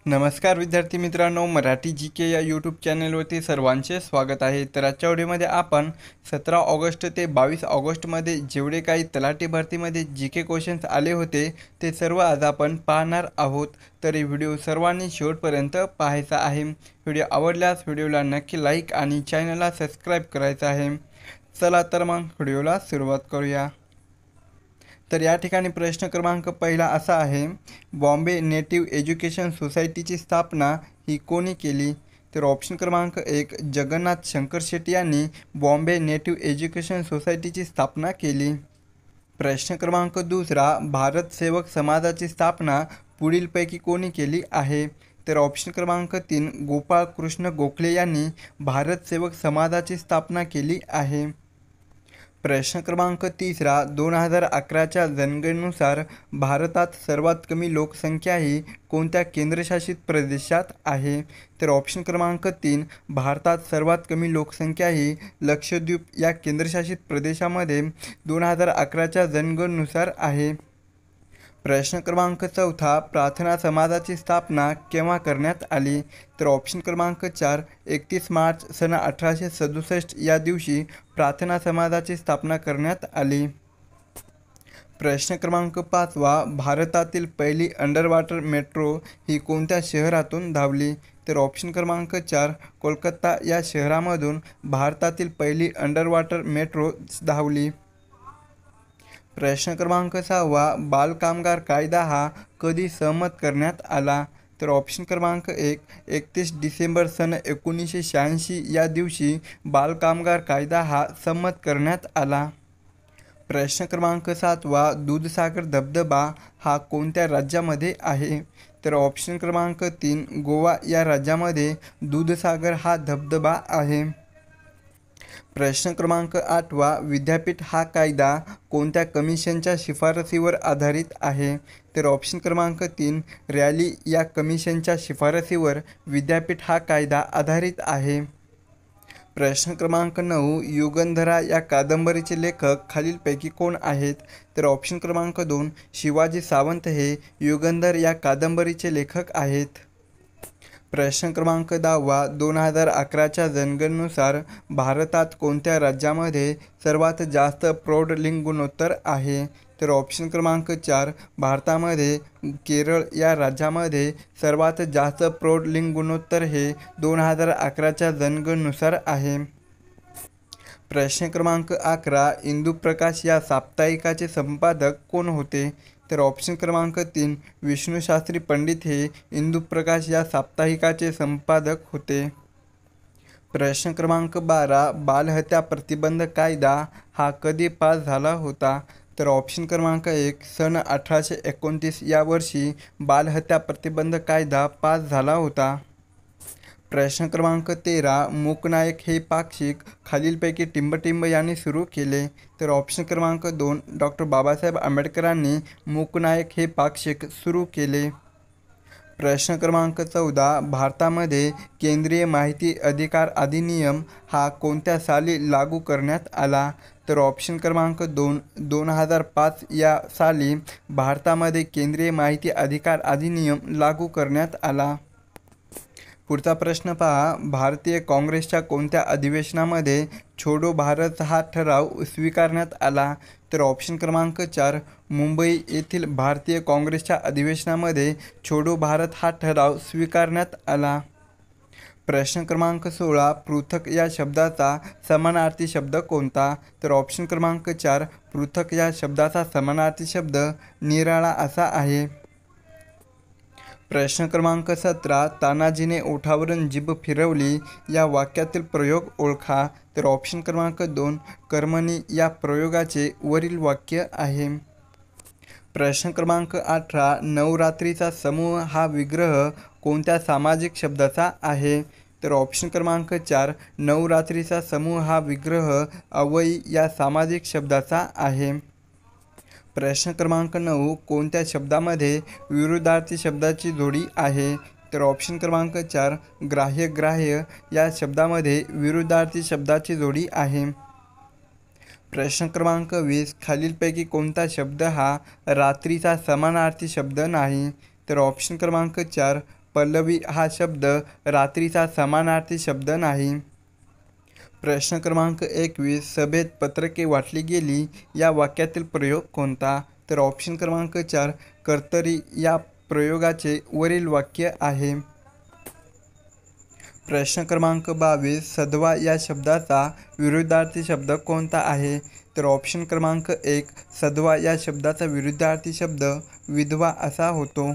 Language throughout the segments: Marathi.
नमस्कार विद्यार्थी मित्रांनो, मराठी जी के या यूट्यूब चॅनलवरती सर्वांचे स्वागत आहे। तर आजच्या व्हिडिओमध्ये आपण 17 ऑगस्ट ते 22 ऑगस्टमध्ये जेवढे काही तलाठी भरतीमध्ये जी के क्वेश्चन्स आले होते ते सर्व आज आपण पाहणार आहोत। तर हे व्हिडिओ सर्वांनी शेवटपर्यंत पाहायचा आहे। व्हिडिओ आवडल्यास व्हिडिओला नक्की लाईक आणि चॅनलला सबस्क्राईब करायचं आहे। चला तर मग व्हिडिओला सुरुवात करूया। तर या ठिकाणी प्रश्न क्रमांक पहिला असा आहे, बॉम्बे नेटिव्ह एज्युकेशन सोसायटीची स्थापना ही कोणी केली? तर ऑप्शन क्रमांक 1 जगन्नाथ शंकर शेट्टी यांनी बॉम्बे नेटिव्ह एज्युकेशन सोसायटीची स्थापना केली। प्रश्न क्रमांक दुसरा, भारत सेवक समाजाची स्थापना पुढीलपैकी कोणी केली आहे? तर ऑप्शन क्रमांक 3 गोपाळ कृष्ण गोखले यांनी भारत सेवक समाजाची स्थापना केली आहे। प्रश्न क्रमांक तिसरा, 2011च्या जनगणनेनुसार भारतात सर्वात कमी लोकसंख्या ही कोणत्या केंद्रशासित प्रदेशात आहे? तर ऑप्शन क्रमांक 3 भारतात सर्वात कमी लोकसंख्या ही लक्षद्वीप या केंद्रशासित प्रदेशामध्ये 2011च्या जनगणनेनुसार आहे। प्रश्न क्रमांक चौथा, प्रार्थना समाजाची स्थापना केव्हा करण्यात आली? तर ऑप्शन क्रमांक 4 31 मार्च सन 1867 या दिवशी प्रार्थना समाजाची स्थापना करण्यात आली। प्रश्न क्रमांक 5वा, भारतातील पहिली अंडरवॉटर मेट्रो ही कोणत्या शहरातून धावली? तर ऑप्शन क्रमांक 4 कोलकाता या शहरामधून भारतातील पहिली अंडरवॉटर मेट्रो धावली। प्रश्न क्रमांक 6वा, बालकामगार कायदा हा कधी सहमत करण्यात आला? तर ऑप्शन क्रमांक 1 31 डिसेंबर सन 1986 या दिवशी बालकामगार कायदा हा सहमत करण्यात आला। प्रश्न क्रमांक 7वा, दूधसागर धबधबा हा कोणत्या राज्यामध्ये आहे? तर ऑप्शन क्रमांक 3 गोवा या राज्यामध्ये दूधसागर हा धबधबा आहे। प्रश्न क्रमांक 8वा, विद्यापीठ हा कायदा कोणत्या कमिशनच्या शिफारसीवर आधारित आहे? तर ऑप्शन क्रमांक 3 रॅली या कमिशनच्या शिफारसीवर विद्यापीठ हा कायदा आधारित आहे। प्रश्न क्रमांक 9, युगंधरा या कादंबरीचे लेखक खालीलपैकी कोण आहेत? तर ऑप्शन क्रमांक 2 शिवाजी सावंत हे युगंधर या कादंबरीचे लेखक आहेत। प्रश्न क्रमांक 10वा, 2011च्या जनगणनेनुसार भारतात कोणत्या राज्यामध्ये सर्वात जास्त प्रौढ लिंग गुणोत्तर आहे? तर ऑप्शन क्रमांक 4 भारतामध्ये केरळ या राज्यामध्ये सर्वात जास्त प्रौढ लिंग गुणोत्तर हे 2011च्या जनगणनेनुसार आहे। प्रश्न क्रमांक 11, इंदुप्रकाश या साप्ताहिकाचे संपादक कोण होते? तर ऑप्शन क्रमांक 3 विष्णुशास्त्री पंडित हे इंदुप्रकाश या साप्ताहिकाचे संपादक होते। प्रश्न क्रमांक 12, बालहत्या प्रतिबंध कायदा हा कधी पास झाला होता? तर ऑप्शन क्रमांक 1 सन 1829 या वर्षी बालहत्या प्रतिबंध कायदा पास झाला होता। प्रश्न क्रमांक 13, मूकनायक हे पाक्षिक खालीलपैकी टिंबटिंब यांनी सुरू केले? तर ऑप्शन क्रमांक 2 डॉक्टर बाबासाहेब आंबेडकरांनी मूकनायक हे पाक्षिक सुरू केले। प्रश्न क्रमांक 14, भारतामध्ये केंद्रीय माहिती अधिकार अधिनियम हा कोणत्या साली लागू करण्यात आला? तर ऑप्शन क्रमांक 2 2005 या साली भारतामध्ये केंद्रीय माहिती अधिकार अधिनियम लागू करण्यात आला। पुढचा प्रश्न पहा, भारतीय काँग्रेसच्या कोणत्या अधिवेशनामध्ये छोडो भारत हा ठराव स्वीकारण्यात आला? तर ऑप्शन क्रमांक 4 मुंबई येथील भारतीय काँग्रेसच्या अधिवेशनामध्ये छोडो भारत हा ठराव स्वीकारण्यात आला। प्रश्न क्रमांक 16, पृथक या शब्दाचा समानार्थी शब्द कोणता? तर ऑप्शन क्रमांक 4 पृथक या शब्दाचा समानार्थी शब्द निराळा असा आहे। प्रश्न क्रमांक 17, तानाजीने ओठावरून जीभ फिरवली या वाक्यातील प्रयोग ओळखा? तर ऑप्शन क्रमांक 2 कर्मणी या प्रयोगाचे वरील वाक्य आहे। प्रश्न क्रमांक 18, नवरात्रीचा समूह हा विग्रह कोणत्या सामाजिक शब्दाचा आहे? तर ऑप्शन क्रमांक 4 नवरात्रीचा समूह हा विग्रह अवयी या सामाजिक शब्दाचा आहे। प्रश्न क्रमांक 9, कोणत्या शब्दामध्ये विरुद्धार्थी शब्दाची जोडी आहे? तर ऑप्शन क्रमांक 4 ग्राह्य ग्राह्य या शब्दामध्ये विरुद्धार्थी शब्दाची जोडी आहे। प्रश्न क्रमांक 20, खालीलपैकी कोणता शब्द हा रात्रीचा समानार्थी शब्द नाही? तर ऑप्शन क्रमांक 4 पल्लवी हा शब्द रात्रीचा समानार्थी शब्द नाही. प्रश्न क्रमांक 21, सभेत पत्रके वाटली गेली या वाक्यातील प्रयोग कोणता? तर ऑप्शन क्रमांक 4, कर्तरी या प्रयोगाचे वरील वाक्य आहे. प्रश्न क्रमांक 22, सधवा या शब्दाचा विरुद्धार्थी शब्द कोणता आहे? तर ऑप्शन क्रमांक 1, सधवा या शब्दाचा विरुद्धार्थी शब्द विधवा असा होतो.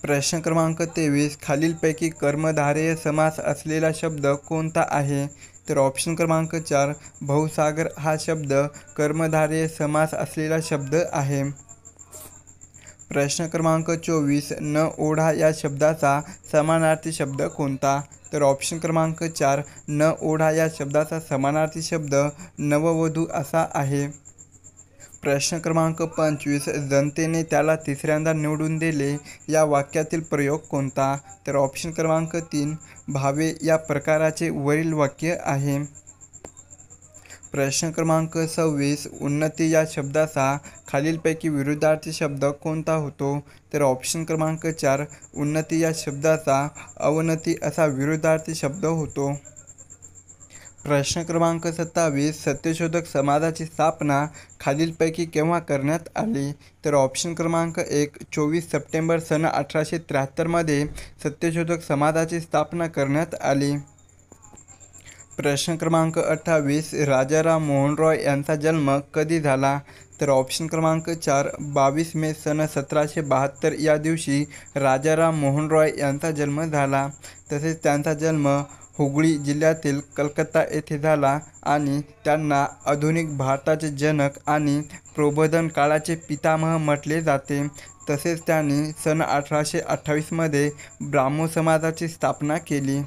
प्रश्न क्रमांक 23, खालीलपैकी कर्मधारय समास असलेला शब्द कोणता आहे? तर ऑप्शन क्रमांक 4, भवसागर हा शब्द कर्मधारय समास असलेला शब्द आहे. प्रश्न क्रमांक 24, न ओढा या शब्दाचा समानार्थी शब्द कोणता? तर ऑप्शन क्रमांक 4, न ओढा या शब्दाचा समानार्थी शब्द नववधू असा आहे. प्रश्न क्रमांक 25, जनतेने त्याला तिसऱ्यांदा निवडून दिले या वाक्यातील प्रयोग कोणता? तर ऑप्शन क्रमांक 3, भावे या प्रकाराचे वरील वाक्य आहे. प्रश्न क्रमांक 26, उन्नती या शब्दाचा खालीलपैकी विरुद्धार्थी शब्द कोणता होतो? तर ऑप्शन क्रमांक 4, उन्नती या शब्दाचा अवनती असा विरुद्धार्थी शब्द होतो. प्रश्न क्रमांक 27, सत्यशोधक समाजाची स्थापना खालीलपैकी केव्हा करण्यात आली? तर ऑप्शन क्रमांक 1, 24 सप्टेंबर सन 1873 मध्ये सत्यशोधक समाजाची स्थापना करण्यात आली. प्रश्न क्रमांक 28, राजाराम मोहन रॉय यांचा जन्म कधी झाला? तर ऑप्शन क्रमांक 4, 22 मे सन 1772 या दिवशी राजाराम मोहन रॉय यांचा जन्म झाला. तसेच त्यांचा जन्म हुगळी जिल्ह्यातील कलकत्ता येथे झाला आणि त्यांना आधुनिक भारताचे जनक आणि प्रबोधन काळाचे पितामह म्हटले जाते. तसेच त्यांनी सन 1828 मध्ये ब्राह्मो समाजाची स्थापना केली.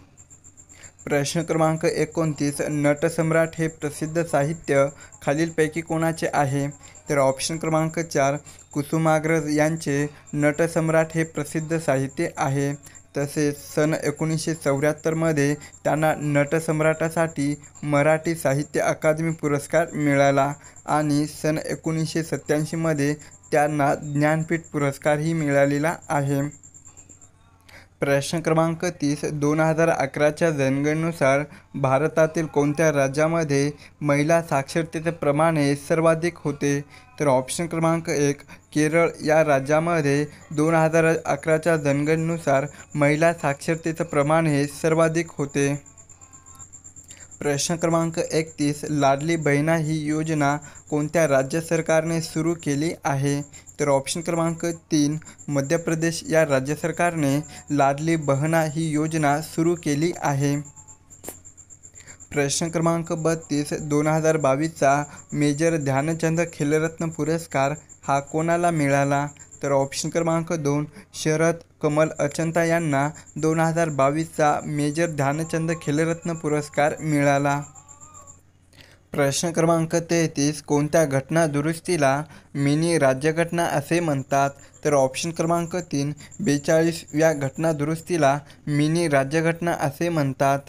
प्रश्न क्रमांक 29, नटसम्राट हे प्रसिद्ध साहित्य खालीलपैकी कोणाचे आहे? तर ऑप्शन क्रमांक 4, कुसुमाग्रज यांचे नटसम्राट हे प्रसिद्ध साहित्य आहे. तसेच सन 1974 मध्ये त्यांना नटसम्राटासाठी मराठी साहित्य अकादमी पुरस्कार मिळाला आणि सन 1987 मध्ये त्यांना ज्ञानपीठ पुरस्कारही मिळालेला आहे. प्रश्न क्रमांक 30, 2011च्या जनगणनेनुसार भारतातील कोणत्या राज्यामध्ये महिला साक्षरतेचे प्रमाण हे सर्वाधिक होते? तर ऑप्शन क्रमांक 1, केरळ या राज्यामध्ये 2011च्या जनगणनेनुसार महिला साक्षरतेचे प्रमाण हे सर्वाधिक होते. प्रश्न क्रमांक 31, लाडली बहिणा ही योजना कोणत्या राज्य सरकारने सुरू केली आहे? तर ऑप्शन क्रमांक 3, मध्य प्रदेश या राज्य सरकारने लाडली बहिणा ही योजना सुरू केली आहे. प्रश्न क्रमांक 32, 2022चा मेजर ध्यानचंद खेलरत्न पुरस्कार हा कोणाला मिळाला? तर ऑप्शन क्रमांक 2, शरद कमल अचंता यांना 2022चा मेजर ध्यानचंद खेलरत्न पुरस्कार मिळाला. प्रश्न क्रमांक 33, कोणत्या घटना दुरुस्तीला मिनी राज्यघटना असे म्हणतात? तर ऑप्शन क्रमांक 3, 42व्या घटना दुरुस्तीला मिनी राज्यघटना असे म्हणतात.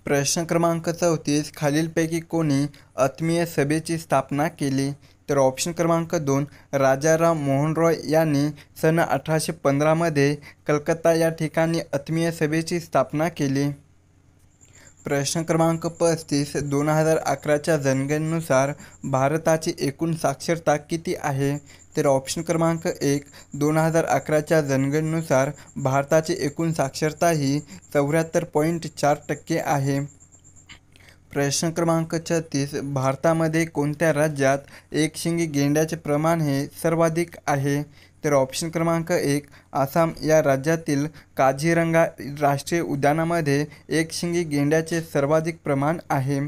प्रश्न क्रमांक 34, खालीलपैकी कोणी आत्मीय सभेची स्थापना केली? तर ऑप्शन क्रमांक 2, राजाराम मोहन रॉय यांनी सन 1815 मध्ये कलकत्ता या ठिकाणी आत्मीय सभेची स्थापना केली. प्रश्न क्रमांक 35, 2011च्या जनगणनेनुसार भारताची एकूण साक्षरता किती आहे? तर ऑप्शन क्रमांक 1, 2011च्या जनगणनेनुसार भारताची एकूण साक्षरता ही 74.4% आहे. प्रश्न क्रमांक 36, भारतामध्ये कोणत्या राज्यात एकशिंगी गेंड्याचे प्रमाण हे सर्वाधिक आहे? तर ऑप्शन क्रमांक 1, आसाम या राज्यातील काझीरंगा राष्ट्रीय उद्यानामध्ये एकशिंगी गेंड्याचे सर्वाधिक प्रमाण आहे.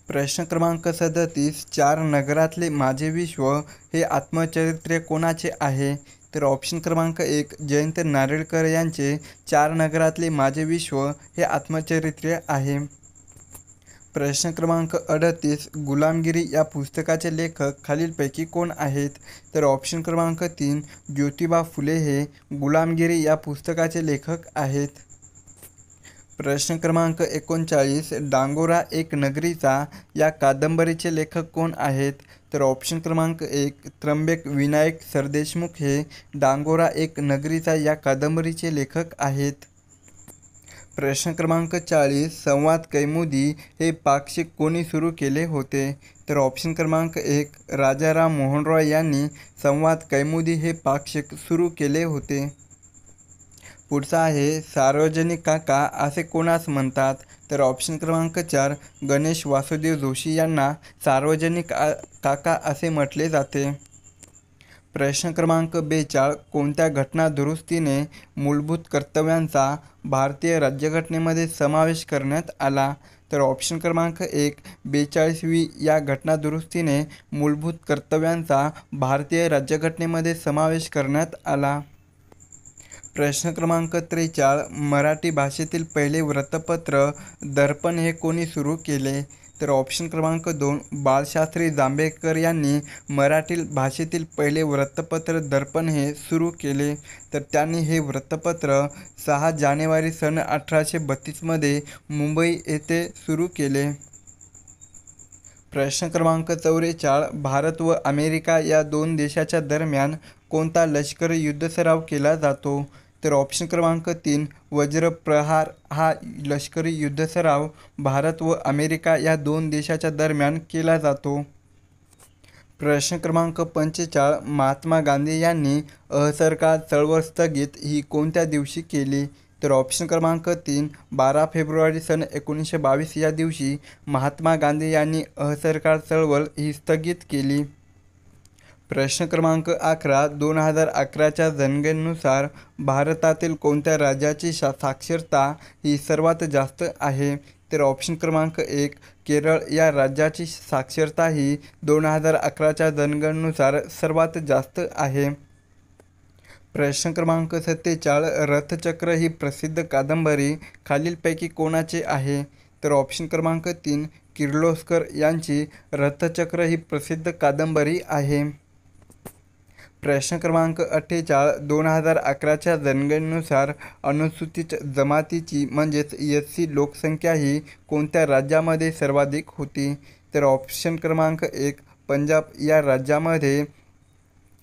प्रश्न क्रमांक 37, 4 नगरातले माझे विश्व हे आत्मचरित्र कोणाचे आहे? तर ऑप्शन क्रमांक 1, जयंत नारळीकर यांचे 4 नगरातले माझे विश्व हे आत्मचरित्र आहे. प्रश्न क्रमांक 38, गुलामगिरी या पुस्तकाचे लेखक खालीलपैकी कोण आहेत? तर ऑप्शन क्रमांक 3, ज्योतिबा फुले हे गुलामगिरी या पुस्तकाचे लेखक आहेत. प्रश्न क्रमांक 39, डांगोरा एक नगरीचा या कादंबरीचे लेखक कोण आहेत? तर ऑप्शन क्रमांक 1 त्र्यंबक विनायक सरदेशमुख हे डांगोरा एक नगरीचा या कादंबरीचे लेखक आहेत. प्रश्न क्रमांक 40 संवाद कौमुदी हे पाक्षिक कोणी सुरू केले होते? तर ऑप्शन क्रमांक 1 राजाराम मोहन रॉय यांनी संवाद कौमुदी हे पाक्षिक सुरू केले होते. पुढचा आहे सार्वजनिक काका असे कोणास म्हणतात? तर ऑप्शन क्रमांक 4 गणेश वासुदेव जोशी यांना सार्वजनिक काका असे म्हटले जाते. प्रश्न क्रमांक 42 कोणत्या घटना दुरुस्तीने मूलभूत कर्तव्यांचा भारतीय राज्यघटनेमध्ये समावेश करण्यात आला? तर ऑप्शन क्रमांक 1 42वी या घटना दुरुस्तीने मूलभूत कर्तव्यांचा भारतीय राज्यघटनेमध्ये समावेश करण्यात आला. प्रश्न क्रमांक 43 मराठी भाषेतील पहिले वृत्तपत्र दर्पण हे कोणी सुरू केले? तर ऑप्शन क्रमांक 2 बाळशास्त्री जांभेकर यांनी मराठी भाषेतील पहिले वृत्तपत्र दर्पण हे सुरू केले. तर त्यांनी हे वृत्तपत्र 6 जानेवारी सन 1832 मध्ये मुंबई येथे सुरू केले. प्रश्न क्रमांक 44 भारत व अमेरिका या दोन देशाच्या दरम्यान कोणता लष्करी युद्धसराव केला जातो? तर ऑप्शन क्रमांक 3 वज्रप्रहार हा लष्करी युद्धसराव भारत व अमेरिका या दोन देशाच्या दरम्यान केला जातो. प्रश्न क्रमांक 45 महात्मा गांधी यांनी असहकार चळवळ स्थगित ही कोणत्या दिवशी केली? तर ऑप्शन क्रमांक 3 12 फेब्रुवारी सन 1922 या दिवशी महात्मा गांधी यांनी असहकार चळवळ ही स्थगित केली. प्रश्न क्रमांक 11 2011च्या जनगणनेनुसार भारतातील कोणत्या राज्याची साक्षरता ही सर्वात जास्त आहे? तर ऑप्शन क्रमांक 1 केरळ या राज्याची साक्षरता ही 2011च्या जनगणनेनुसार सर्वात जास्त आहे. प्रश्न क्रमांक 47 रथचक्र ही प्रसिद्ध कादंबरी खालीलपैकी कोणाची आहे? तर ऑप्शन क्रमांक 3 किर्लोस्कर यांची रथचक्र ही प्रसिद्ध कादंबरी आहे. प्रश्न क्रमांक 48 2011च्या जनगणनेनुसार अनुसूचित जमातीची म्हणजेच SC लोकसंख्या ही कोणत्या राज्यामध्ये सर्वाधिक होती? तर ऑप्शन क्रमांक 1 पंजाब या राज्यामध्ये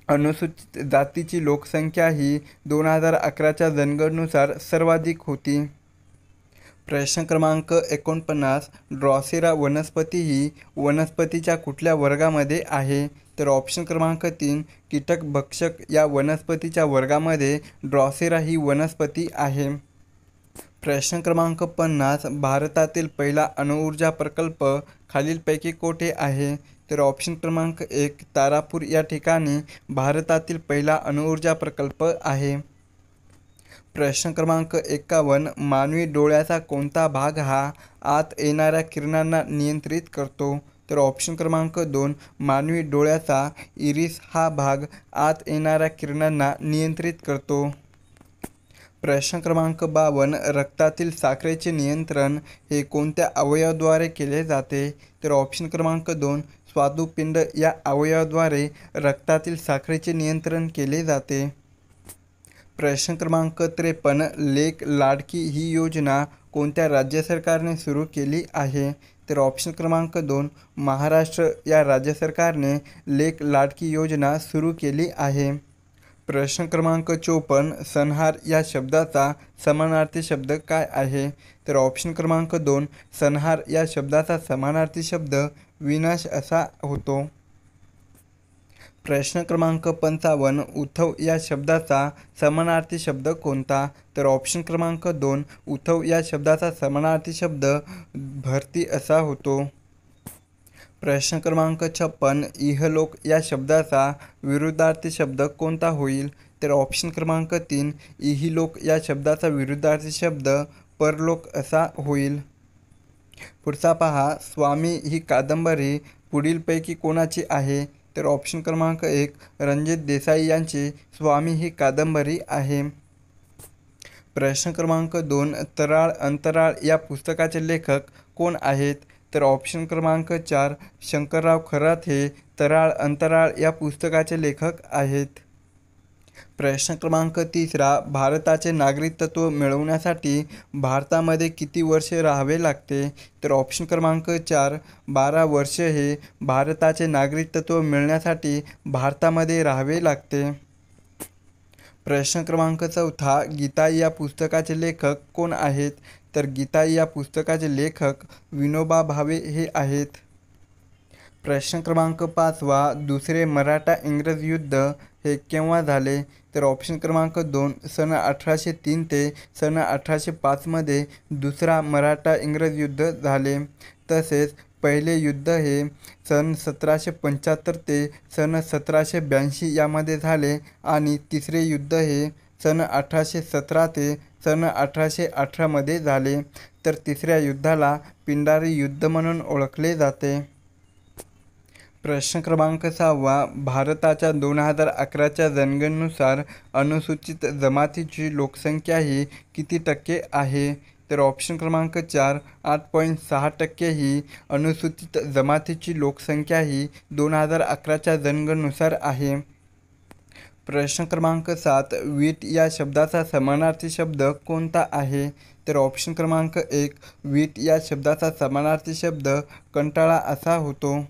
अनुसूचित जातीची लोकसंख्या ही 2011च्या जनगणनेनुसार सर्वाधिक होती. प्रश्न क्रमांक 49 ड्रॉसेरा वनस्पती ही वनस्पतीच्या कुठल्या वर्गामध्ये आहे? तर ऑप्शन क्रमांक 3 कीटक भक्षक या वनस्पतीच्या वर्गामध्ये ड्रॉसेरा ही वनस्पती आहे. प्रश्न क्रमांक 50 भारतातील पहिला अणुऊर्जा प्रकल्प खालीलपैकी कोठे आहे? तर ऑप्शन क्रमांक 1 तारापूर या ठिकाणी भारतातील पहिला अणुऊर्जा प्रकल्प आहे. प्रश्न क्रमांक 51 मानवी डोळ्याचा कोणता भाग हा आत येणाऱ्या किरणांना नियंत्रित करतो? तर ऑप्शन क्रमांक 2 मानवी डोळ्याचा इरिस हा भाग आत येणाऱ्या किरणांना नियंत्रित करतो. प्रश्न क्रमांक 52 रक्तातील साखरेचे नियंत्रण हे कोणत्या अवयवाद्वारे केले जाते? तर ऑप्शन क्रमांक 2 स्वादुपिंड या अवयवाद्वारे रक्तातील साखरेचे नियंत्रण केले जाते. प्रश्न क्रमांक 53 लेक लाडकी ही योजना कोणत्या राज्य सरकारने सुरू केली आहे? तर ऑप्शन क्रमांक 2 महाराष्ट्र या राज्य सरकारने लेक लाडकी योजना सुरू केली आहे. प्रश्न क्रमांक 54 संहार या शब्दाचा समानार्थी शब्द काय आहे? तर ऑप्शन क्रमांक 2 संहार या शब्दाचा समानार्थी शब्द विनाश असा होतो. प्रश्न क्रमांक 55 उथव या शब्दाचा समानार्थी शब्द कोणता? तर ऑप्शन क्रमांक 2 उथव या शब्दाचा समानार्थी शब्द भरती असा होतो. प्रश्न क्रमांक 56 इहलोक या शब्दाचा विरुद्धार्थी शब्द कोणता होईल? तर ऑप्शन क्रमांक 3 इहिलोक या शब्दाचा विरुद्धार्थी शब्द परलोक असा होईल. पुढचा पहा स्वामी ही कादंबरी पुढीलपैकी कोणाची आहे? तर ऑप्शन क्रमांक 1 रणजित देसाई यांची स्वामी ही कादंबरी आहे. प्रश्न क्रमांक 2 तराळ अंतराळ या पुस्तकाचे लेखक कोण आहेत? तर ऑप्शन क्रमांक 4 शंकरराव खरात हे तराळ अंतराळ या पुस्तकाचे लेखक आहेत. प्रश्न क्रमांक 3 भारताचे नागरिकत्व मिळवण्यासाठी भारतामध्ये किती वर्षे राहावे लागते? तर ऑप्शन क्रमांक 4 12 वर्ष हे भारताचे नागरिकत्व मिळण्यासाठी भारतामध्ये राहावे लागते. प्रश्न क्रमांक 4 गीता या पुस्तकाचे लेखक कोण आहेत? तर गीता या पुस्तकाचे लेखक विनोबा भावे हे आहेत. प्रश्न क्रमांक 5 दुसरे मराठा इंग्रज युद्ध हे केव्हा झाले? तर ऑप्शन क्रमांक 2 सन 1803 ते सन 1805 मध्ये दुसरा मराठा इंग्रज युद्ध झाले. तसेच पहिले युद्ध हे सन 1775 ते सन 1782 यामध्ये झाले आणि तिसरे युद्ध हे सन 1817 ते सन 1818 मध्ये झाले. तर तिसऱ्या युद्धाला पिंडारी युद्ध म्हणून ओळखले जाते. प्रश्न क्रमांक 6 भारताच्या 2011च्या जनगणनेनुसार अनुसूचित जमातीची लोकसंख्या ही किती टक्के आहे? तर ऑप्शन क्रमांक 4 8.6% ही अनुसूचित जमातीची लोकसंख्या ही 2011च्या जनगणनेनुसार आहे. प्रश्न क्रमांक 7 वीट या शब्दाचा समानार्थी शब्द कोणता आहे? तर ऑप्शन क्रमांक 1 वीट या शब्दाचा समानार्थी शब्द कंटाळा असा होतो.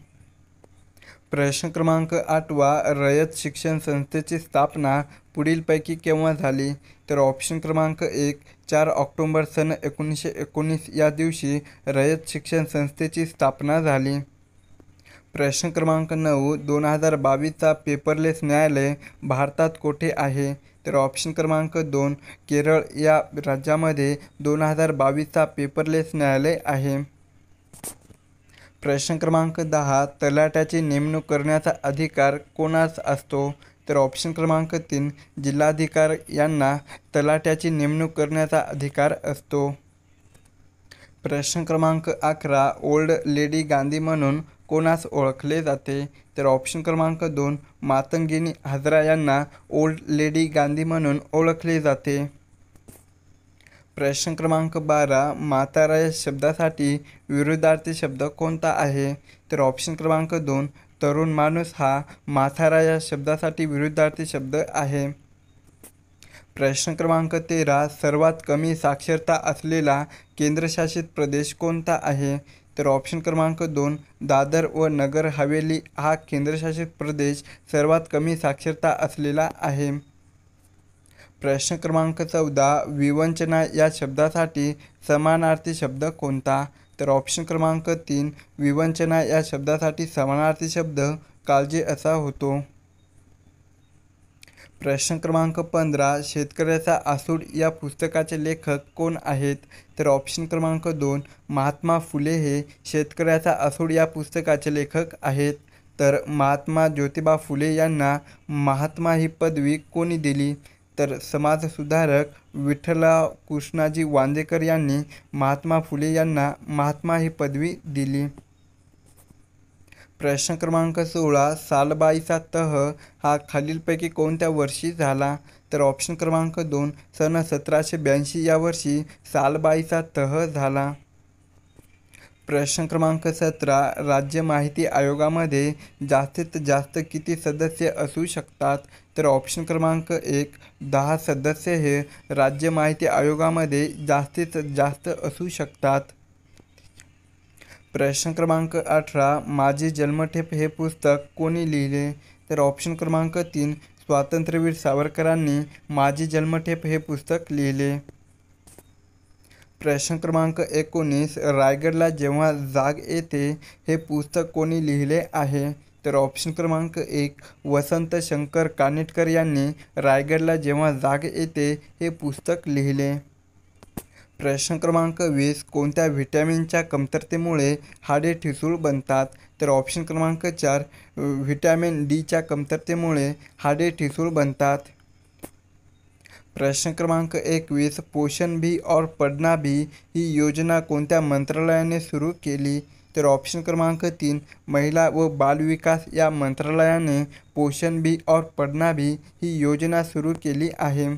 प्रश्न क्रमांक 8 रयत शिक्षण संस्थेची स्थापना पुढीलपैकी केव्हा झाली? तर ऑप्शन क्रमांक 1 4 ऑक्टोबर सन 1919 या दिवशी रयत शिक्षण संस्थेची स्थापना झाली. प्रश्न क्रमांक 9 2022चा पेपरलेस न्यायालय भारतात कोठे आहे? तर ऑप्शन क्रमांक 2 केरळ या राज्यामध्ये 2022चा पेपरलेस न्यायालय आहे. प्रश्न क्रमांक 10 तलाठ्याची नेमणूक करण्याचा अधिकार कोणास असतो? तर ऑप्शन क्रमांक 3 जिल्हाधिकारी यांना तलाठ्याची नेमणूक करण्याचा अधिकार असतो. प्रश्न क्रमांक 11 ओल्ड लेडी गांधी म्हणून कोणास ओळखले जाते? तर ऑप्शन क्रमांक 2 मातंगिनी हाजरा यांना ओल्ड लेडी गांधी म्हणून ओळखले जाते. प्रश्न क्रमांक 12 म्हातारा या शब्दासाठी विरुद्धार्थी शब्द कोणता आहे? तर ऑप्शन क्रमांक 2 तरुण माणूस हा म्हातारा या शब्दासाठी विरुद्धार्थी शब्द आहे. प्रश्न क्रमांक 13 सर्वात कमी साक्षरता असलेला केंद्रशासित प्रदेश कोणता आहे? तर ऑप्शन क्रमांक 2 दादर व नगर हवेली हा केंद्रशासित प्रदेश सर्वात कमी साक्षरता असलेला आहे. प्रश्न क्रमांक 14 विवंचना या शब्दासाठी समानार्थी शब्द कोणता? तर ऑप्शन क्रमांक 3 विवंचना या शब्दासाठी समानार्थी शब्द काळजी असा होतो. प्रश्न क्रमांक 15 शेतकऱ्याचा आसूड या पुस्तकाचे लेखक कोण आहेत? तर ऑप्शन क्रमांक 2 महात्मा फुले हे शेतकऱ्याचा आसूड या पुस्तकाचे लेखक आहेत. तर महात्मा ज्योतिबा फुले यांना महात्मा ही पदवी कोणी दिली? तर समाजसुधारक विठ्ठलराव कृष्णाजी वांदेकर यांनी महात्मा फुले यांना महात्मा ही पदवी दिली. प्रश्न क्रमांक 16 सालबाईचा तह हा खालीलपैकी कोणत्या वर्षी झाला? तर ऑप्शन क्रमांक 2 सन 1782 या वर्षी सालबाईचा तह झाला. प्रश्न क्रमांक 17 राज्य माहिती आयोगामध्ये जास्तीत जास्त किती सदस्य असू शकतात? तर ऑप्शन क्रमांक 1 10 सदस्य हे राज्य माहिती आयोगामध्ये जास्तीत जास्त असू शकतात. प्रश्न क्रमांक 18 माझी जन्मठेप हे पुस्तक कोणी लिहिले? तर ऑप्शन क्रमांक 3 स्वातंत्र्यवीर सावरकरांनी माझी जन्मठेप हे पुस्तक लिहिले. प्रश्न क्रमांक 19 रायगडला जेव्हा जाग येते हे पुस्तक कोणी लिहिले आहे? तर ऑप्शन क्रमांक 1 वसंत शंकर कानेटकर यांनी रायगडला जेव्हा जाग येते हे पुस्तक लिहिले. प्रश्न क्रमांक 20 कोणत्या व्हिटॅमिनच्या कमतरतेमुळे हाडे ठिसूळ बनतात? तर ऑप्शन क्रमांक 4 व्हिटॅमिन डीच्या कमतरतेमुळे हाडे ठिसूळ बनतात. प्रश्न क्रमांक 21 पोषण भी और पढ़ना भी ही योजना कोणत्या मंत्रालयाने सुरू केली? तर ऑप्शन क्रमांक 3 महिला व बालविकास या मंत्रालयाने पोषण भी और पढ़ना भी ही योजना सुरू केली आहे.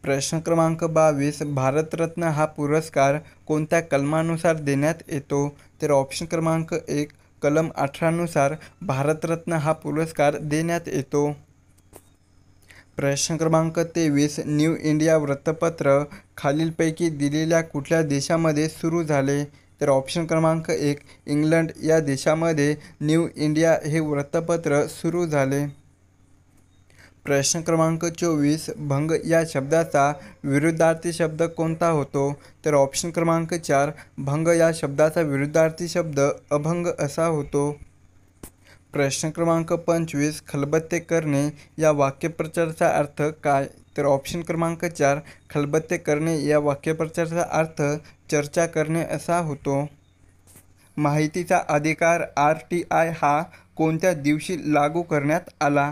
प्रश्न क्रमांक 22 भारतरत्न हा पुरस्कार कोणत्या कलमानुसार देण्यात येतो? तर ऑप्शन क्रमांक 1 कलम 18 नुसार भारतरत्न हा पुरस्कार देण्यात येतो. प्रश्न क्रमांक 23. न्यू इंडिया वृत्तपत्र खालीलपैकी दिलेल्या कुठल्या देशामध्ये सुरू झाले? तर ऑप्शन क्रमांक 1, इंग्लंड या देशामध्ये न्यू इंडिया हे वृत्तपत्र सुरू झाले. प्रश्न क्रमांक 24. भंग या शब्दाचा विरुद्धार्थी शब्द कोणता होतो? तर ऑप्शन क्रमांक 4, भंग या शब्दाचा विरुद्धार्थी शब्द अभंग असा होतो. प्रश्न क्रमांक 25. खलबत्ते करणे या वाक्यप्रचाराचा अर्थ काय? तर ऑप्शन क्रमांक 4, खलबत्ते करणे या वाक्यप्रचाराचा अर्थ चर्चा करणे असा होतो. माहितीचा अधिकार RTI हा कोणत्या दिवशी लागू करण्यात आला?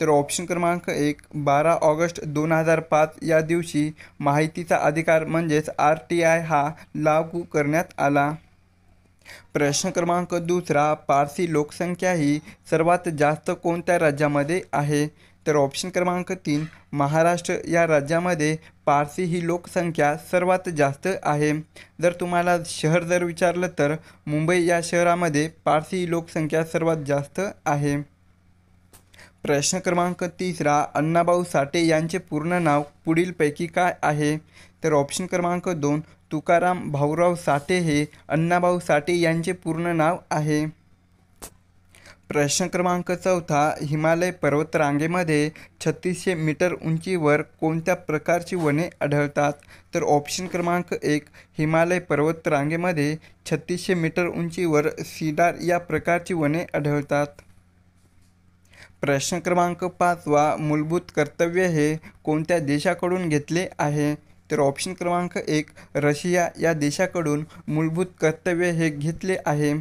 तर ऑप्शन क्रमांक 1, 12 ऑगस्ट 2005 या दिवशी माहितीचा अधिकार म्हणजेच RTI हा लागू करण्यात आला. प्रश्न क्रमांक 2. पारसी लोकसंख्या ही सर्वात जास्त कोणत्या राज्यामध्ये आहे? तर ऑप्शन क्रमांक 3, महाराष्ट्र या राज्यामध्ये पारसी ही लोकसंख्या सर्वात जास्त आहे. जर तुम्हाला शहर जर विचारलं तर मुंबई या शहरामध्ये पारसी ही लोकसंख्या सर्वात जास्त आहे. प्रश्न क्रमांक 3. अण्णाभाऊ साठे यांचे पूर्ण नाव पुढीलपैकी काय आहे? तर ऑप्शन क्रमांक 2, तुकाराम भाऊराव साठे हे अण्णाभाऊ साठे यांचे पूर्ण नाव आहे. प्रश्न क्रमांक 4. हिमालय पर्वतरांगेमध्ये 3600 मीटर उंचीवर कोणत्या प्रकारची वने आढळतात? तर ऑप्शन क्रमांक 1, हिमालय पर्वतरांगेमध्ये 3600 मीटर उंचीवर सीडार या प्रकारची वने आढळतात. प्रश्न क्रमांक 5. मूलभूत कर्तव्य हे कोणत्या देशाकडून घेतले आहे? तर ऑप्शन क्रमांक 1, रशिया या देशाकडून मूलभूत कर्तव्य हे घेतले आहे.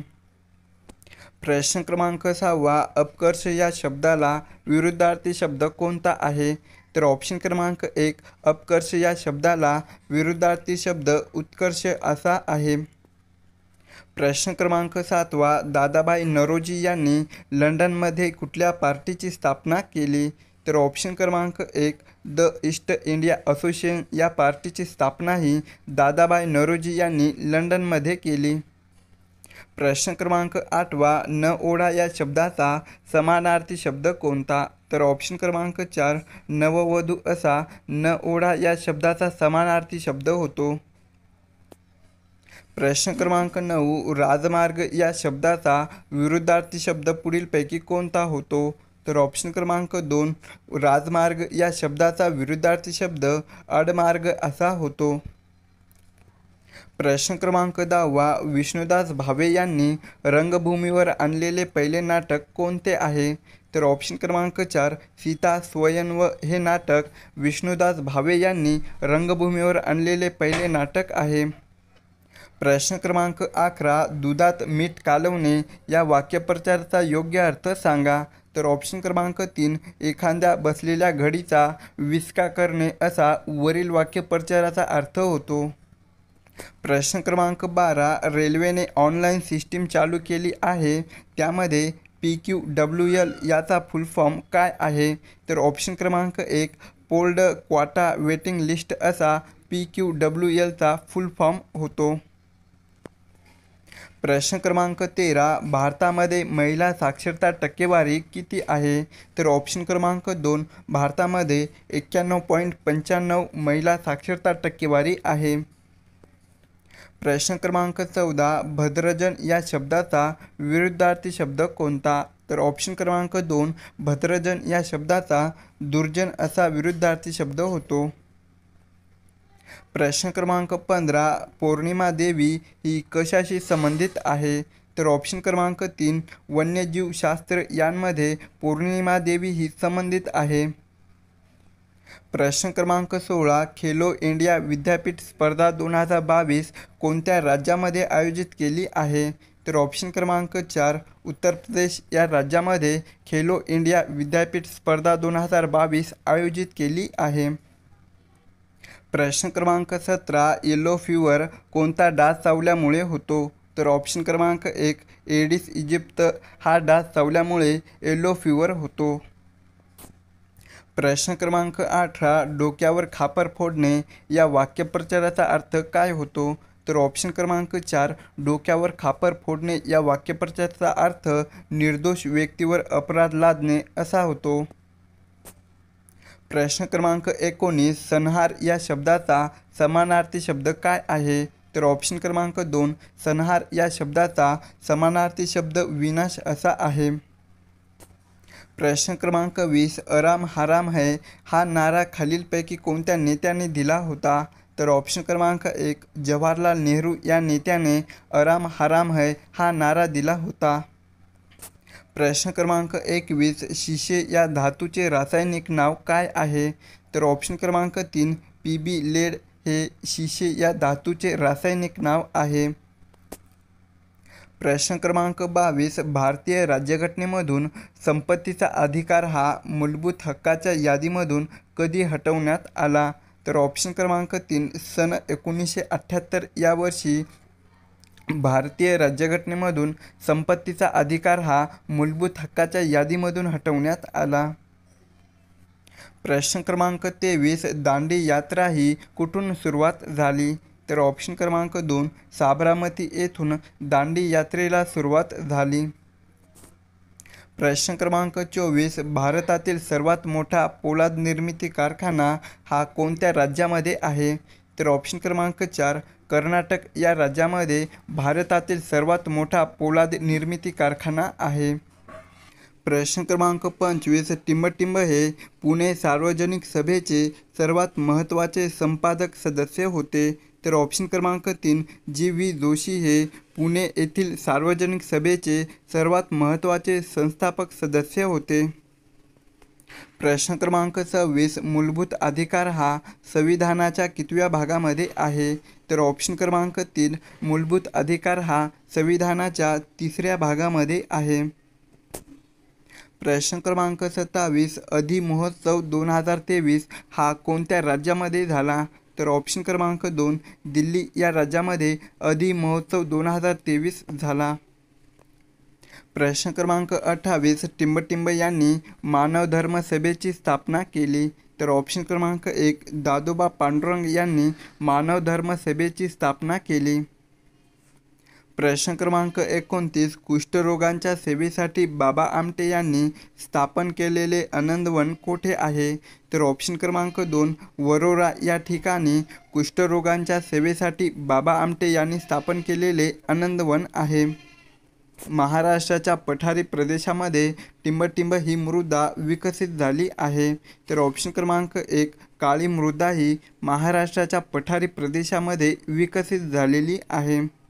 प्रश्न क्रमांक 6. अपकर्ष या शब्दाला विरुद्धार्थी शब्द कोणता आहे? तर ऑप्शन क्रमांक 1, अपकर्ष या शब्दाला विरुद्धार्थी शब्द उत्कर्ष असा आहे. प्रश्न क्रमांक 7. दादाभाई नौरोजी यांनी लंडनमध्ये कुठल्या पार्टीची स्थापना केली? तर ऑप्शन क्रमांक 1, द ईस्ट इंडिया असोसिएशन या पार्टीची स्थापना ही दादाभाई नौरोजी यांनी लंडनमध्ये केली. प्रश्न क्रमांक 8. न ओढा या शब्दाचा समानार्थी शब्द कोणता? तर ऑप्शन क्रमांक 4, नववधू असा न ओढा या शब्दाचा समानार्थी शब्द होतो. प्रश्न क्रमांक 9. राजमार्ग या शब्दाचा विरुद्धार्थी शब्द पुढीलपैकी कोणता होतो? तर ऑप्शन क्रमांक 2, राजमार्ग या शब्दाचा विरुद्धार्थी शब्द आडमार्ग असा होतो. प्रश्न क्रमांक 10. विष्णुदास भावे यांनी रंगभूमीवर आणलेले पहिले नाटक कोणते आहे? तर ऑप्शन क्रमांक 4, सीता स्वयंवर हे नाटक विष्णुदास भावे यांनी रंगभूमीवर आणलेले पहिले नाटक आहे. प्रश्न क्रमांक 11. दुधात मीठ कालवणे या वाक्यप्रचाराचा योग्य अर्थ सांगा. तर ऑप्शन क्रमांक 3, एखाद्या बसलेल्या घडीचा विस्का करणे असा वरील वाक्यप्रचाराचा अर्थ होतो. प्रश्न क्रमांक 12. रेल्वेने ऑनलाईन सिस्टीम चालू केली आहे, त्यामध्ये PQWL याचा फुल फॉर्म काय आहे? तर ऑप्शन क्रमांक 1, पोल्ड क्वाटा वेटिंग लिस्ट असा PQWLचा फुल फॉर्म होतो. प्रश्न क्रमांक 13. भारतामध्ये महिला साक्षरता टक्केवारी किती आहे? तर ऑप्शन क्रमांक 2, भारतामध्ये 91.95 महिला साक्षरता टक्केवारी आहे. प्रश्न क्रमांक 14. भद्रजन या शब्दाचा विरुद्धार्थी शब्द कोणता? तर ऑप्शन क्रमांक 2, भद्रजन या शब्दाचा दुर्जन असा विरुद्धार्थी शब्द होतो. प्रश्न क्रमांक 15. पौर्णिमा देवी ही कशाशी संबंधित आहे? तर ऑप्शन क्रमांक 3, वन्यजीवशास्त्र यांमध्ये पौर्णिमा देवी ही संबंधित आहे. प्रश्न क्रमांक 16. खेलो इंडिया विद्यापीठ स्पर्धा 2022 कोणत्या राज्यामध्ये आयोजित केली आहे? तर ऑप्शन क्रमांक 4, उत्तर प्रदेश या राज्यामध्ये खेलो इंडिया विद्यापीठ स्पर्धा 2022 आयोजित केली आहे. प्रश्न क्रमांक 17. येलो फीवर कोणता डास चावल्यामुळे होतो? तर ऑप्शन क्रमांक 1, एडिस इजिप्त हा डास चावल्यामुळे येलो फीवर होतो. प्रश्न क्रमांक 18. डोक्यावर खापर फोडणे या वाक्यप्रचाराचा अर्थ काय होतो? तर ऑप्शन क्रमांक 4, डोक्यावर खापर फोडणे या वाक्यप्रचाराचा अर्थ निर्दोष व्यक्तीवर अपराध लादणे असा होतो. प्रश्न क्रमांक 19, संहार या शब्दाचा समानार्थी शब्द काय आहे? तर ऑप्शन क्रमांक 2, संहार या शब्दाचा समानार्थी शब्द विनाश असा आहे. प्रश्न क्रमांक 20, आराम हराम है हा नारा खालीलपैकी कोणत्या नेत्याने दिला होता? तर ऑप्शन क्रमांक 1, जवाहरलाल नेहरू या नेत्याने आराम हराम है हा नारा दिला होता. प्रश्न क्रमांक 21, शिसे या धातूचे रासायनिक नाव काय आहे? तर ऑप्शन क्रमांक 3, पीबी लेड हे शिसे या धातूचे रासायनिक नाव आहे. प्रश्न क्रमांक 22, भारतीय राज्यघटनेमधून संपत्तीचा अधिकार हा मूलभूत हक्काच्या यादीमधून कधी हटवण्यात आला? तर ऑप्शन क्रमांक 3, सन 1978 या वर्षी भारतीय राज्यघटनेमधून संपत्तीचा अधिकार हा मूलभूत हक्काच्या यादीमधून हटवण्यात आला. प्रश्न क्रमांक 23, दांडी यात्रा ही कुठून सुरुवात झाली? तर ऑप्शन क्रमांक 2, साबरमती येथून दांडी यात्रेला सुरुवात झाली. प्रश्न क्रमांक 24, भारतातील सर्वात मोठा पोलाद निर्मिती कारखाना हा कोणत्या राज्यामध्ये आहे? तर ऑप्शन क्रमांक 4, कर्नाटक या राज्यामध्ये भारतातील सर्वात मोठा पोलाद निर्मिती कारखाना आहे. प्रश्न क्रमांक 25, टिंबटिंब हे पुणे सार्वजनिक सभेचे सर्वात महत्त्वाचे संपादक सदस्य होते. तर ऑप्शन क्रमांक 3, जी व्ही जोशी हे पुणे येथील सार्वजनिक सभेचे सर्वात महत्त्वाचे संस्थापक सदस्य होते. प्रश्न क्रमांक 26, मूलभूत अधिकार हा संविधानाच्या कितव्या भागामध्ये आहे? तर ऑप्शन क्रमांक 3, मूलभूत अधिकार हा संविधानाच्या 3ऱ्या भागामध्ये आहे. प्रश्न क्रमांक 27, अधिमहोत्सव 2023 हा कोणत्या राज्यामध्ये झाला? तर ऑप्शन क्रमांक 2, दिल्ली या राज्यामध्ये अधिमहोत्सव 2023 झाला. प्रश्न क्रमांक 28, टिंबटिंब यांनी मानव धर्म सभेची स्थापना केली. तर ऑप्शन क्रमांक 1, दादोबा पांडुरंग यांनी मानव धर्म सभेची स्थापना केली. प्रश्न क्रमांक 29, कुष्ठरोगांच्या सेवेसाठी बाबा आमटे यांनी स्थापन केलेले आनंदवन कोठे आहे? तर ऑप्शन क्रमांक 2, वरोरा या ठिकाणी कुष्ठरोगांच्या सेवेसाठी बाबा आमटे यांनी स्थापन केलेले आनंदवन आहे. महाराष्ट्राच्या पठारी प्रदेशामध्ये टिंबटिंब ही मृदा विकसित झाली आहे. तर ऑप्शन क्रमांक 1, काळी मृदा ही महाराष्ट्राच्या पठारी प्रदेशामध्ये विकसित झालेली आहे.